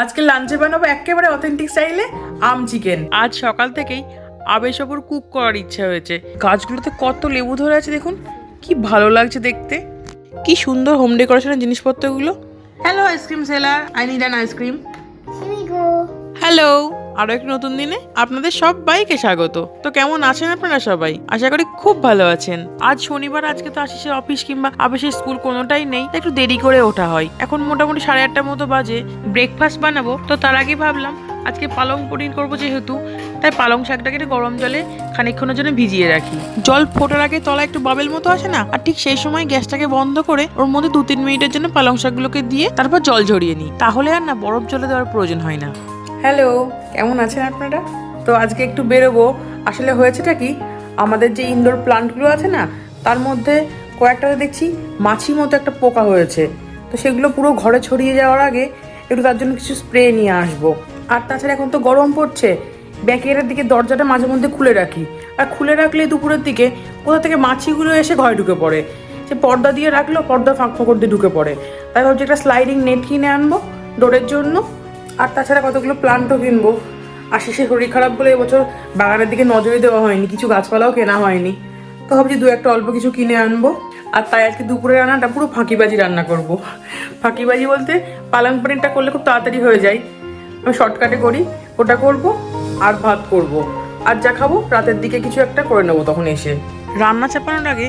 আজকে লাঞ্চে বানাবো একেবারে অথেন্টিক স্টাইলে আম চিকেন। আজ সকাল থেকেই আবেশ ওপর কুক করার ইচ্ছা হয়েছে। গাছগুলোতে কত লেবু ধরে আছে দেখুন, কি ভালো লাগছে দেখতে। কি সুন্দর হোম ডেকোরেশনের জিনিসপত্রগুলো। Hello ice cream seller, I need an ice cream. Hello, আরো এক নতুন দিনে আপনাদের সবাইকে স্বাগত। তো কেমন আছেন আপনারা সবাই? আশা করি খুব ভালো আছেন। আজ শনিবার, আজকে তো আশিসের অফিস কিংবা আবেশের স্কুল কোনোটাই নেই, একটু দেরি করে ওঠা হয়। এখন মোটামুটি 8:30 মতো বাজে। ব্রেকফাস্ট বানাবো, তো তার আগে ভাবলাম আজকে পালং পনির করবো যেহেতু, তাই পালং শাকটাকে একটু গরম জলে খানিকক্ষণের জন্য ভিজিয়ে রাখি। জল ফোটার আগে তলা একটু বাবেল মতো আসে না, আর ঠিক সেই সময় গ্যাসটাকে বন্ধ করে ওর মধ্যে 2-3 মিনিটের জন্য পালং শাকগুলোকে দিয়ে তারপর জল ঝরিয়ে নিই। তাহলে আর না বরফ জলে দেওয়ার প্রয়োজন হয় না। হ্যালো, কেমন আছেন আপনারা? তো আজকে একটু বেরোবো। আসলে হয়েছেটা কি, আমাদের যে ইনডোর প্লান্টগুলো আছে না, তার মধ্যে কয়েকটাতে দেখছি মাছি মতো একটা পোকা হয়েছে। তো সেগুলো পুরো ঘরে ছড়িয়ে যাওয়ার আগে একটু তার জন্য কিছু স্প্রে নিয়ে আসবো। আর তাছাড়া এখন তো গরম পড়ছে, ব্যাকের দিকে দরজাটা মাঝে মধ্যে খুলে রাখি। আর খুলে রাখলে দুপুরের দিকে কোথা থেকে মাছিগুলো এসে ঘরে ঢুকে পড়ে। সে পর্দা দিয়ে রাখলেও পর্দা ফাঁক ফোকর দিয়ে ঢুকে পড়ে। তাই ভাবছি একটা স্লাইডিং নেট কিনে আনবো ডোরের জন্য। আর তাছাড়া কতগুলো প্লান্টও কিনবো। আশিসের শরীর খারাপ বলে এবছর বাগানের দিকে নজরই দেওয়া হয়নি, কিছু গাছপালাও কেনা হয়নি। তো ভাবছি 2-1টা অল্প কিছু কিনে আনবো। আর তাই আজকে দুপুরে রান্নাটা পুরো ফাঁকিবাজি রান্না করব। ফাঁকিবাজি বলতে পালং পনিরটা করলে খুব তাড়াতাড়ি হয়ে যায়, আমি শর্টকাটে করি, ওটা করব। আর ভাত করব, আর যা খাবো রাতের দিকে কিছু একটা করে নেবো তখন এসে। রান্না চাপানোর আগে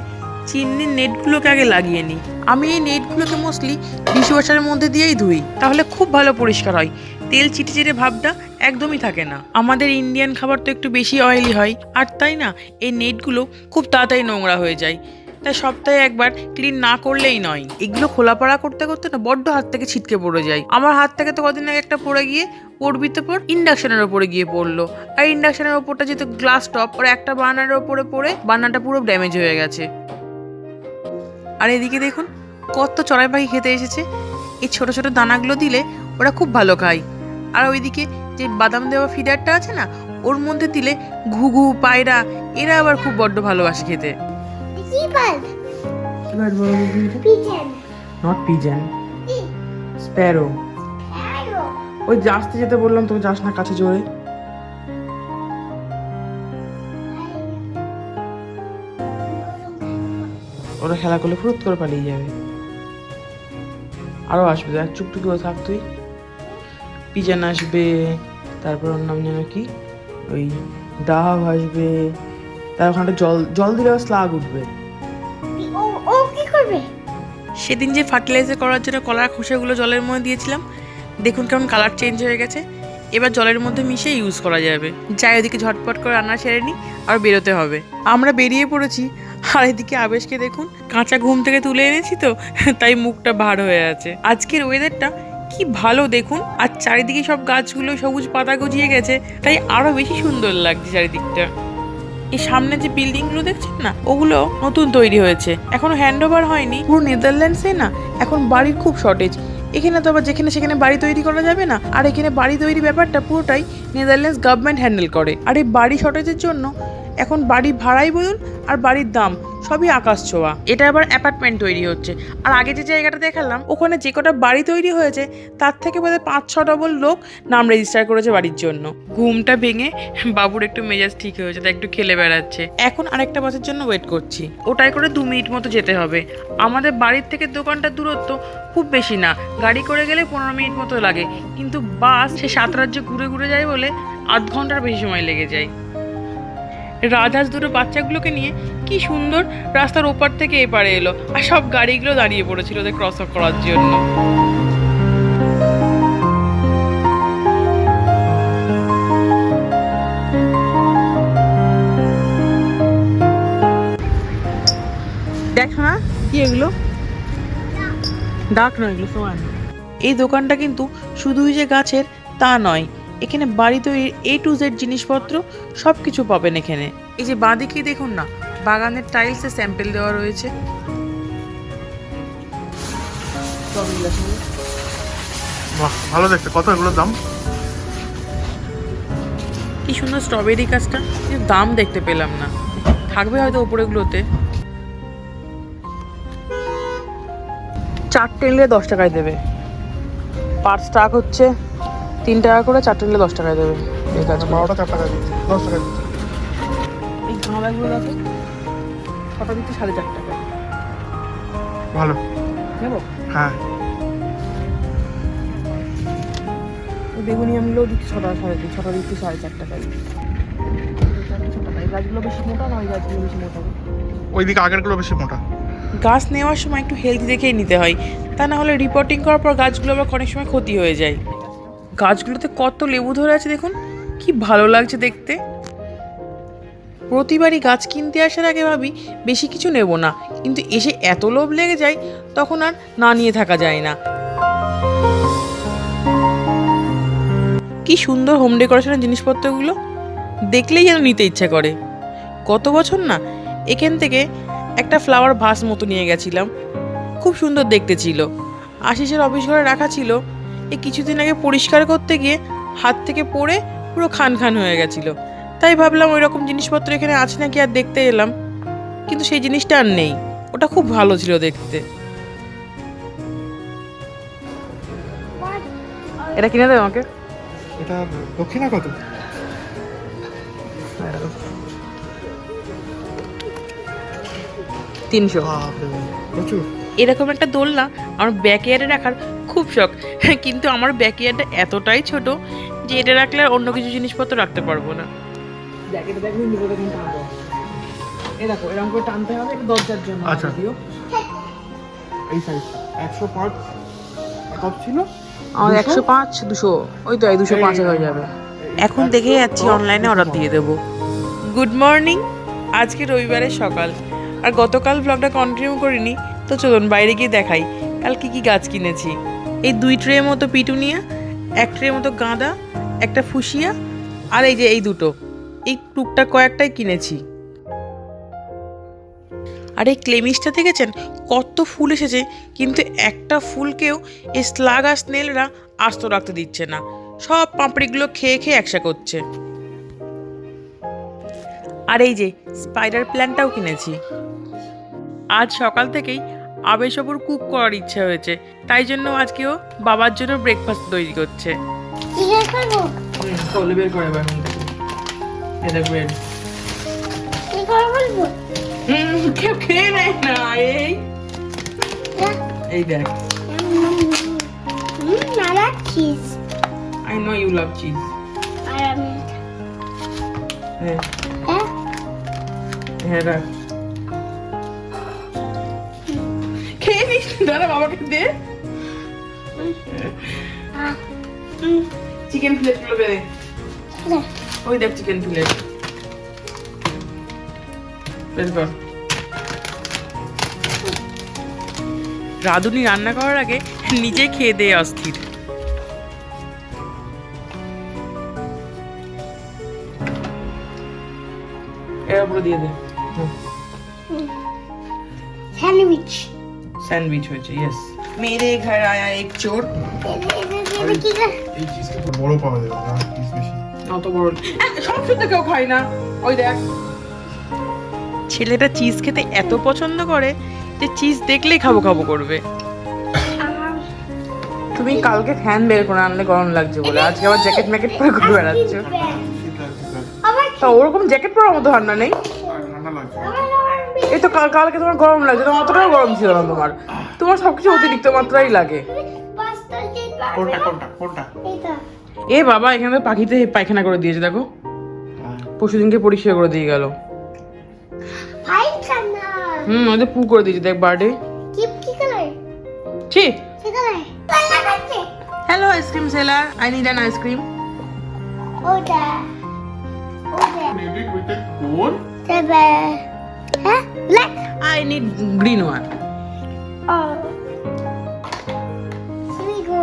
চিমনির নেটগুলোকে আগে লাগিয়ে নিই। আমি এই নেটগুলোকে মোস্টলি ডিশওয়াশারের মধ্যে দিয়েই ধুই, তাহলে খুব ভালো পরিষ্কার হয়। তেল চিটে চিটে ভাবটা একদমই থাকে না। আমাদের ইন্ডিয়ান খাবার তো একটু বেশি অয়েলি হয়, আর তাই না এই নেটগুলো খুব তাড়াতাড়ি নোংরা হয়ে যায়। তাই সপ্তাহে একবার ক্লিন না করলেই নয়। এগুলো খোলাপাড়া করতে করতে না বড্ড হাত থেকে ছিটকে পড়ে যায়। আমার হাত থেকে তো কদিন আগে একটা পড়ে গিয়ে পড়বিতে পর ইন্ডাকশনের ওপরে গিয়ে পড়লো। আর ইন্ডাকশনের ওপরটা যেহেতু গ্লাস টপ, আর একটা বার্নারের ওপরে পড়ে বার্নারটা পুরো ড্যামেজ হয়ে গেছে। আর এদিকে দেখুন কত চড়াই পাখি খেতে এসেছে। এই ছোট ছোট দানাগুলো দিলে ওরা খুব ভালো খায়। আর ওইদিকে যে বাদাম দেওয়া ফিডারটা আছে না, ওর মধ্যে দিলে ঘুঘু, পায়রা এরা আবার খুব বড্ড ভালোবাসে খেতে। Not pigeon, Sparrow. ওই আসতে যেতে বললাম তোকে, যাস না কাছে জোরে। ওরা খেলা করলে ফুরুত করে পালিয়ে যাবে। আরো আসবে, দেখ চুপটুকি করে থাক তুই। পিজন আসবে, তারপর ওর নাম যেন কি, ওই ডাব আসবে, তার ওখানটা জল জল দিলে স্লাগ উঠবে। ও কি করবে? সেদিন যে ফার্টিলাইজার করার জন্য কলার খোসাগুলো জলের মধ্যে দিয়েছিলাম, দেখুন কেমন কালার চেঞ্জ হয়ে গেছে। এবার জলের মধ্যে মিশিয়ে ইউজ করা যাবে। যাই ওদিকে ঝটপট করে রান্না সেরে নিই, আর বেরোতে হবে। আমরা বেরিয়ে পড়েছি। আর এদিকে আবেশকে দেখুন, কাঁচা ঘুম থেকে তুলে এনেছি তো, তাই মুখটা ভার হয়ে আছে। আজকের ওয়েদারটা কি ভালো দেখুন, আর চারিদিকে সব গাছগুলো সবুজ পাতা গজিয়ে গেছে, তাই আরো বেশি সুন্দর লাগছে চারিদিকটা। এই সামনে যে বিল্ডিং গুলো দেখছেন না, ওগুলো নতুন তৈরি হয়েছে, এখনো হ্যান্ড ওভার হয়নি। পুরো নেদারল্যান্ডসে না এখন বাড়ির খুব শর্টেজ। এখানে তো আবার যেখানে সেখানে বাড়ি তৈরি করা যাবে না, আর এখানে বাড়ি তৈরি ব্যাপারটা পুরোটাই নেদারল্যান্ডস গভর্নমেন্ট হ্যান্ডেল করে। আর এই বাড়ি শর্টেজের জন্য এখন বাড়ি ভাড়াই বলুন আর বাড়ির দাম সবই আকাশ ছোঁয়া। এটা আবার অ্যাপার্টমেন্ট তৈরি হচ্ছে। আর আগে যে জায়গাটা দেখালাম, ওখানে যে কটা বাড়ি তৈরি হয়েছে তার থেকে বোধহয় 5-6 ডবল লোক নাম রেজিস্টার করেছে বাড়ির জন্য। ঘুমটা ভেঙে বাবুর একটু মেজাজ ঠিক হয়েছে, তাই একটু খেলে বেড়াচ্ছে। এখন আরেকটা বাসের জন্য ওয়েট করছি, ওটাই করে 2 মিনিট মতো যেতে হবে। আমাদের বাড়ির থেকে দোকানটার দূরত্ব খুব বেশি না, গাড়ি করে গেলে 15 মিনিট মতো লাগে, কিন্তু বাস সে 7 রাজ্য ঘুরে ঘুরে যায় বলে আধ ঘন্টার বেশি সময় লেগে যায়। রাজহাঁস দুটো বাচ্চাগুলোকে নিয়ে কি সুন্দর রাস্তার ওপার থেকে এপারে এলো, আর সব গাড়িগুলো দাঁড়িয়ে পড়েছিল ওদের ক্রস করার জন্য। দেখো না কি এগুলো, ডাক নয়, এগুলো সোয়ান। এই দোকানটা কিন্তু শুধুই যে গাছের তা নয়, এখানে বাড়ি তৈরির A to Z জিনিসপত্র সব কিছু পাবেন এখানে। এই যে বাঁদিকে দেখুন না, বাগানের টাইলসের স্যাম্পেল দেওয়া রয়েছে। বাহ, ভালো দেখতে। কত এগুলোর দাম? কি সুন্দর স্ট্রবেরি গাছটা, কিন্তু দাম দেখতে পেলাম না, থাকবে হয়তো ওপরেগুলোতে। 4টে নিলে 10 টাকায় দেবে। পার স্টাক হচ্ছে 3 টাকা করে, 4টে নিলে 10 টাকায় দেবে এই গাছ। 12টা 4 টাকা দিচ্ছে, 10 টাকা দিচ্ছে। এই গাঁদাগুলো দেখো, 6টা দিচ্ছে 4.5 টাকা। ভালো। নেবো? হ্যাঁ, বেগুনি আমগুলো দিচ্ছি 6 টাকা, 6.5 দিচ্ছি 4.5 টাকায়। 6 টাকা। এই গাছগুলো বেশি মোটা না ওই গাছগুলো বেশি মোটা? ওইদিকে আগেরগুলো বেশি মোটা। গাছ নেওয়ার সময় একটু হেলদি দেখেই নিতে হয়, তা না হলে রিপোর্টিং করার পর গাছগুলো আবার অনেক সময় ক্ষতি হয়ে যায়। গাছগুলোতে কত লেবু ধরে আছে দেখুন, কি ভালো লাগছে দেখতে। প্রতিবারই গাছ কিনতে আসার আগে ভাবি বেশি কিছু নেব না, কিন্তু এসে এত লোভ লেগে যায় তখন আর না নিয়ে থাকা যায় না। কি সুন্দর হোম ডেকোরেশনের জিনিসপত্রগুলো, দেখলেই যেন নিতে ইচ্ছা করে। গত বছর না এখান থেকে একটা ফ্লাওয়ার ভাস মতো নিয়ে গেছিলাম, খুব সুন্দর দেখতে ছিল। আশিসের অফিস ঘরে রাখা ছিল, এই কিছুদিন আগে পরিষ্কার করতে গিয়ে হাত থেকে পড়ে পুরো খান খান হয়ে গেছিল। তাই ভাবলাম ওই রকম জিনিসপত্র এখানে আছে নাকি আর দেখতে এলাম, কিন্তু সেই জিনিসটা আর নেই। ওটা খুব ভালো ছিল দেখতে। এটা কিনে দেবে আমাকে? এটা দক্ষিণা কত? 300। প্রচুর। এরকম একটা দোলনা আমার ব্যাকইয়ার্ডে রাখার খুব শখ, কিন্তু আমার ব্যাকইয়ার্ডটা এতটাই ছোট যে এটা রাখলে আর অন্য কিছু জিনিসপত্র রাখতে পারবো না। দেখ এটা দেখবি নিবো, দেখুন টানবো। এই দেখো এরকম করে টানতে হবে, এটা দরজার জন্য। আচ্ছা। যদিও এই সাইজ 105 কত ছিল? আমার 105 200, ওই তো 205 হয়ে যাবে। এখন দেখে যাচ্ছি অনলাইনে অর্ডার দিয়ে দেবো। গুড মর্নিং, আজকে রবিবারের সকাল, আর গতকাল ব্লগটা কন্টিনিউ করিনি, তো চলুন বাইরে গিয়ে দেখাই কাল কি কি গাছ কিনেছি। এই 2 ট্রে মতো পিটুনিয়া, 1 ট্রে মতো গাঁদা, একটা ফুসিয়া, আর এই যে এই দুটো, এই টুকটাক কয়েকটাই কিনেছি। আর এই ক্লেমিসটা দেখেছেন কত ফুল এসেছে, কিন্তু একটা ফুলকেও এই স্লাগ আর স্নেলরা আস্ত রাখতে দিচ্ছে না, সব পাপড়িগুলো খেয়ে খেয়ে একসা করছে। আর এই যে স্পাইডার প্ল্যান্টটাও কিনেছি। আজ সকাল থেকেই আবেশপুর কুক করার ইচ্ছা হয়েছে, তাই জন্য আজকেও বাবার জন্য ব্রেকফাস্ট তৈরি করছে। চিকেন খাবো। চলে বের করে এখন এটা ব্রেড। কি করে বলবো? কেউ খেয়ে নেয় না। এই দেখ, নালা cheese. I know you love cheese. আর আমি হ্যাঁ হ্যাঁ হ্যাঁ রাখ, খেয়ে নিস। দাঁড়া বাবাকে দে। চিকেন প্লেট গুলো বেড়ে, ওই দেখ চিকেন প্লেট বের কর। রাঁধুনি রান্না করার আগে নিজে খেয়ে দিয়ে অস্থির। এর উপরে দিয়ে দে। স্যান্ডউইচ। স্যান্ডউইচ হয়েছে, ইয়েস। মেরে ঘর আয়া এক চোর। কি করে? এই চিজটা তো বড় পাওয়া যাবে না, পিস বেশি। অত বড় সব শুদ্ধ কেউ খায় না। ওই দেখ, ছেলেটা চিজ খেতে এত পছন্দ করে যে চিজ দেখলেই খাবো খাবো করবে। তুমি কালকে ফ্যান বের করে আনলে গরম লাগছে বলে, আজকে আবার জ্যাকেট ম্যাকেট পরে ঘুরে বেড়াচ্ছ। তা ওরকম জ্যাকেট পরার মতো ঠান্ডা নেই। ঠান্ডা লাগছে। এই তো কালকে তোমার গরম লাগছে, তোমার অতটাও গরম ছিল না। তোমার সবকিছু অতিরিক্ত মাত্রাই লাগে। কোনটা কোনটা কোনটা? এটা এ বাবা, এখানে তো পাখিতে পায়খানা করে দিয়েছে দেখো, পরশুদিনকে পরিষ্কার করে দিয়ে গেল। পায়খানা। ওদের পু করে দিয়েছে দেখ, বার্থডে। কি কালার? ছি। কি কালার? কালার আছে। Hello ice cream seller, I need an ice cream. ওটা ওটা Maybe with a cone? তবে হ্যাঁ black. I need green one. ও here we go.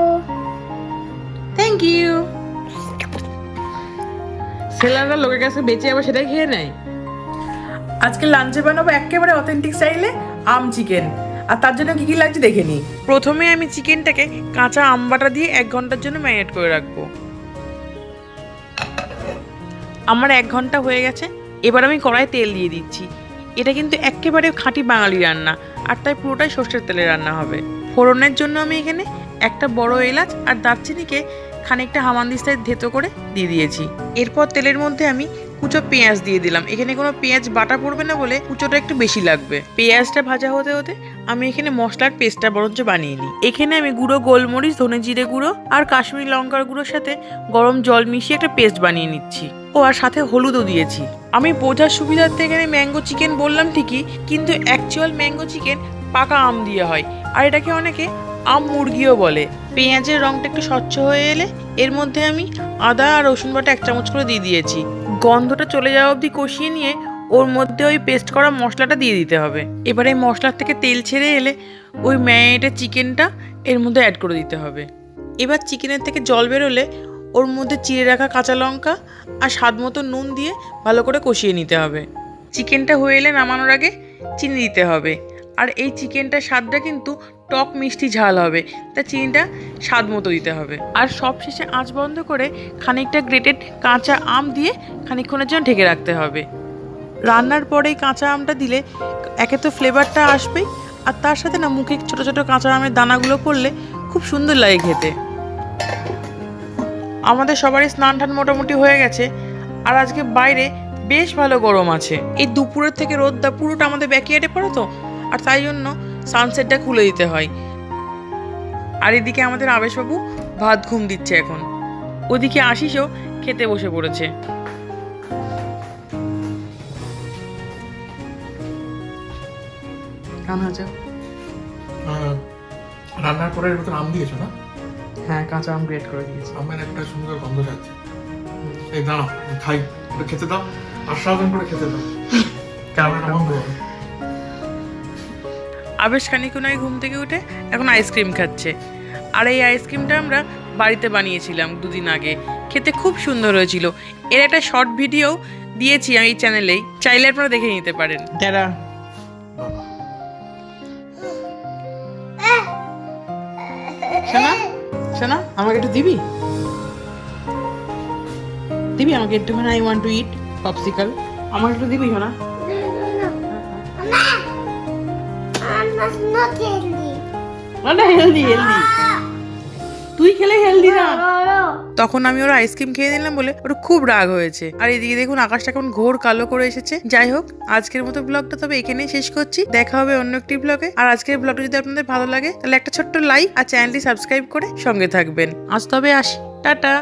Thank you. সেলাররা লোকের কাছে বেঁচে আবার সেটাই খেয়ে নেয়। আজকে লাঞ্চে বানাবো একেবারে অথেন্টিক স্টাইলে আম চিকেন, আর তার জন্য কি কি লাগছে দেখে নিই। প্রথমে আমি চিকেনটাকে কাঁচা আম বাটা দিয়ে 1 ঘন্টার জন্য ম্যারিনেট করে রাখবো। আমার 1 ঘন্টা হয়ে গেছে, এবার আমি কড়াইয়ে তেল দিয়ে দিচ্ছি। এটা কিন্তু একেবারে খাঁটি বাঙালি রান্না, আর তাই পুরোটাই সর্ষের তেলে রান্না হবে। ফোড়নের জন্য আমি এখানে একটা বড় এলাচ আর দারচিনিকে খানিকটা হামানদিস্তায় থেতো করে দিয়ে দিয়েছি। এরপর তেলের মধ্যে আমি কুচো পেঁয়াজ দিয়ে দিলাম। এখানে কোনো পেঁয়াজ বাটা পড়বে না বলে কুচোটা একটু বেশি লাগবে। পেঁয়াজটা ভাজা হতে হতে আমি এখানে মশলার পেস্টটা বরঞ্চ বানিয়ে নিই। এখানে আমি গুঁড়ো গোলমরিচ, ধনে জিরে গুঁড়ো আর কাশ্মীরি লঙ্কার গুঁড়োর সাথে গরম জল মিশিয়ে একটা পেস্ট বানিয়ে নিচ্ছি। ও আর সাথে হলুদও দিয়েছি। আমি বোঝার সুবিধার্থে এখানে ম্যাঙ্গো চিকেন বললাম ঠিকই, কিন্তু অ্যাকচুয়াল ম্যাঙ্গো চিকেন পাকা আম দিয়ে হয়, আর এটাকে অনেকে আম মুরগিও বলে। পেঁয়াজের রঙটা একটু স্বচ্ছ হয়ে এলে এর মধ্যে আমি আদা আর রসুন বাটা 1 চামচ করে দিয়ে দিয়েছি। গন্ধটা চলে যাওয়া অবধি কষিয়ে নিয়ে ওর মধ্যে ওই পেস্ট করা মশলাটা দিয়ে দিতে হবে। এবারে এই মশলার থেকে তেল ছেড়ে এলে ওই ম্যারিনেটেড চিকেনটা এর মধ্যে অ্যাড করে দিতে হবে। এবার চিকেনের থেকে জল বেরোলে ওর মধ্যে চিড়ে রাখা কাঁচা লঙ্কা আর স্বাদ মতো নুন দিয়ে ভালো করে কষিয়ে নিতে হবে। চিকেনটা হয়ে এলে নামানোর আগে চিনি দিতে হবে। আর এই চিকেনটার স্বাদটা কিন্তু টক মিষ্টি ঝাল হবে, তা চিনিটা স্বাদ মতো দিতে হবে। আর সবশেষে আঁচ বন্ধ করে খানিকটা গ্রেটেড কাঁচা আম দিয়ে খানিকক্ষণের জন্য ঢেকে রাখতে হবে। রান্নার পরে এই কাঁচা আমটা দিলে একে তো ফ্লেভারটা আসবেই, আর তার সাথে না মুখে ছোটো ছোটো কাঁচা আমের দানাগুলো পড়লে খুব সুন্দর লাগে খেতে। আমাদের সবারই স্নান টান মোটামুটি হয়ে গেছে, আর আজকে বাইরে বেশ ভালো গরম আছে। এই দুপুরের থেকে রোদটা পুরোটা আমাদের ব্যাকইয়ার্ডে পড়ে তো, আর তাই জন্য সানসেটটা খুলে দিতে হয়। আর এদিকে আমাদের আবেশবাবু ভাত ঘুম দিচ্ছে এখন। ওদিকে আশিসও খেতে বসে পড়েছে। রান্নার পরে এর ভিতরে আম দিয়েছো না? হ্যাঁ, কাঁচা আম গ্রেট করে দিয়েছি। আমের একটা সুন্দর গন্ধ যাচ্ছে। এই দাঁড়াও, খাই, একটু খেতে দাও, আস্বাদন করে খেতে দাও। ক্যামেরাটা বন্ধ করো। আবেশ খানিকক্ষণ আগে ঘুম থেকে উঠে এখন আইসক্রিম খাচ্ছে। আর এই আইসক্রিমটা আমরা বাড়িতে বানিয়েছিলাম 2 দিন আগে, খেতে খুব সুন্দর হয়েছিল। এর একটা শর্ট ভিডিও দিয়েছি আমি এই চ্যানেলেই, চাইলে আপনারা দেখে নিতে পারেন। দাঁড়া শোনা, শোনা, আমাকে একটু দিবি? দিবি আমাকে একটুখানি? I want to it popsicle. আমাকে একটু দিবি শোনা? Not healthy. ওটা হেলদি, হেলদি। তুই খেলে হেলদি না। No. তখন আমি ওর আইসক্রিম খেয়ে দিলাম বলে ওর খুব রাগ হয়েছে। আর এদিকে দেখুন আকাশটা কেমন ঘোর কালো করে এসেছে। যাই হোক, আজকের মতো ব্লগটা তবে এখানেই শেষ করছি। দেখা হবে অন্য একটি ব্লগে। আর আজকের ব্লগটা যদি আপনাদের ভালো লাগে তাহলে একটা ছোট্ট লাইক আর চ্যানেলটি সাবস্ক্রাইব করে সঙ্গে থাকবেন। আজ তবে আসি, টাটা।